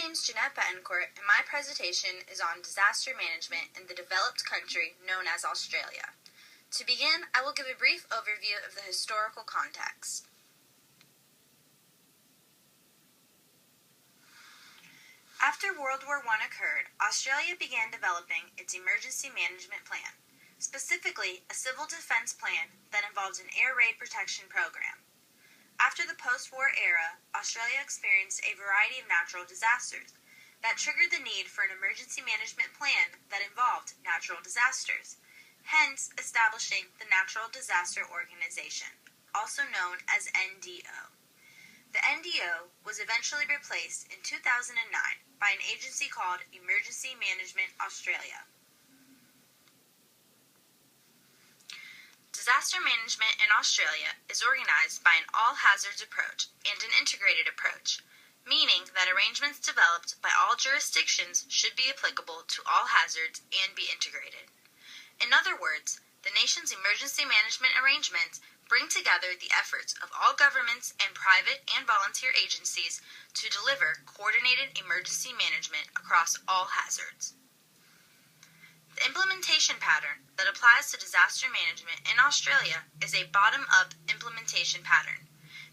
name's Jeanette Betancourt, and my presentation is on disaster management in the developed country known as Australia. To begin, I will give a brief overview of the historical context. After World War I occurred, Australia began developing its emergency management plan, specifically a civil defense plan that involved an air raid protection program. After the post-war era, Australia experienced a variety of natural disasters that triggered the need for an emergency management plan that involved natural disasters, hence establishing the Natural Disaster Organization, also known as NDO. The NDO was eventually replaced in 2009 by an agency called Emergency Management Australia. Disaster management in Australia is organized by an all-hazards approach and an integrated approach, meaning that arrangements developed by all jurisdictions should be applicable to all hazards and be integrated. In other words, the nation's emergency management arrangements bring together the efforts of all governments and private and volunteer agencies to deliver coordinated emergency management across all hazards. The implementation pattern that applies to disaster management in Australia is a bottom-up implementation pattern.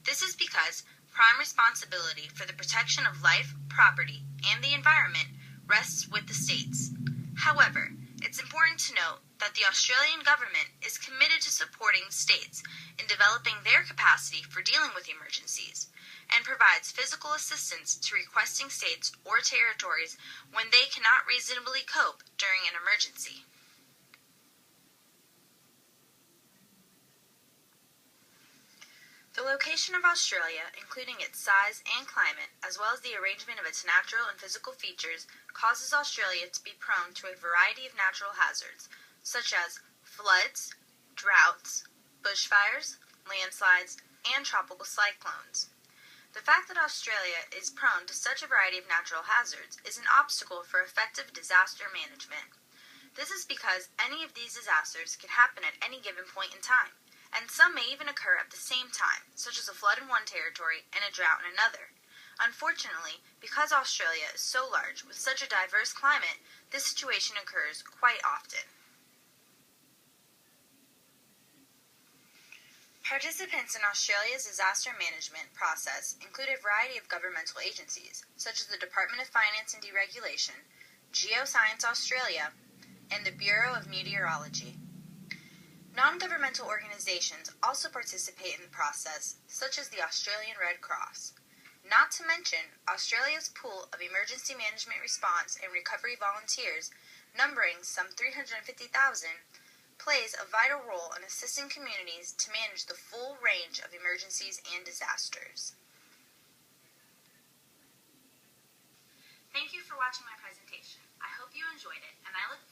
This is because prime responsibility for the protection of life, property, and the environment rests with the states. However, it's important to note that the Australian government is committed to supporting states in developing their capacity for dealing with emergencies, and provides physical assistance to requesting states or territories when they cannot reasonably cope during an emergency. The location of Australia, including its size and climate, as well as the arrangement of its natural and physical features, causes Australia to be prone to a variety of natural hazards, such as floods, droughts, bushfires, landslides, and tropical cyclones. The fact that Australia is prone to such a variety of natural hazards is an obstacle for effective disaster management. This is because any of these disasters can happen at any given point in time, and some may even occur at the same time, such as a flood in one territory and a drought in another. Unfortunately, because Australia is so large with such a diverse climate, this situation occurs quite often. Participants in Australia's disaster management process include a variety of governmental agencies, such as the Department of Finance and Deregulation, Geoscience Australia, and the Bureau of Meteorology. Non-governmental organizations also participate in the process, such as the Australian Red Cross. Not to mention, Australia's pool of emergency management response and recovery volunteers, numbering some 350,000, plays a vital role in assisting communities to manage the full range of emergencies and disasters. Thank you for watching my presentation. I hope you enjoyed it, and I look